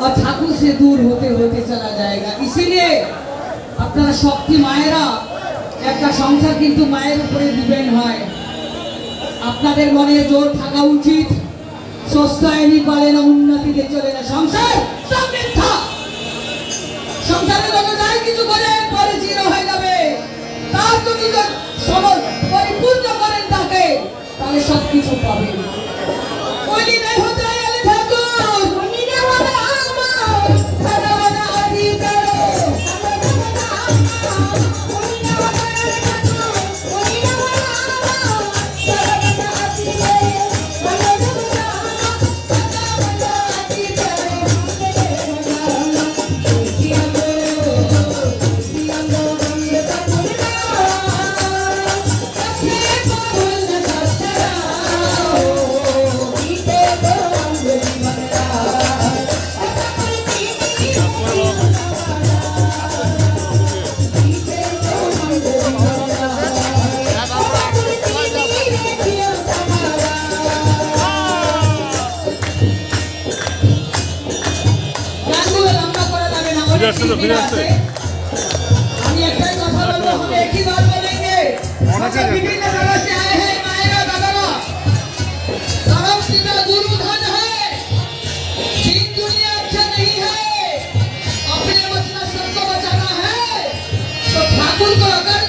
और ठाकुर से दूर होते होते चला जाएगा। इसीलिए अपना शक्ति मायेरा एक संसार किन्तु मायेर उपरे डिपेंड है। আপনাদের মনে জোর থাকা উচিত। সস্তায়নি পারে না, উন্নতিতে চলে না সংসার, সব মিথ্যা। সংসারে যত যাই কিছু করে পরে চির হয়ে যাবে। তার যদি সবল পরিপূর্ণ করেন তাকে, তাহলে সবকিছু পাবেন। ওই দিনে হতে গেলে ঠাকুর ওই দিনে হতে আমার সাদাবাদা আদি করো। ফিরে আসছে আমি একটাই কথা বলবো, हम एक ही बात बोलेंगे। विभिन्न जगह से आए हैं मायरा दादारा, धर्म सीधा गुरु धन है, दीन दुनिया अच्छा नहीं है, अपने बचना सबको बचाना है। तो ठाकुर को अगर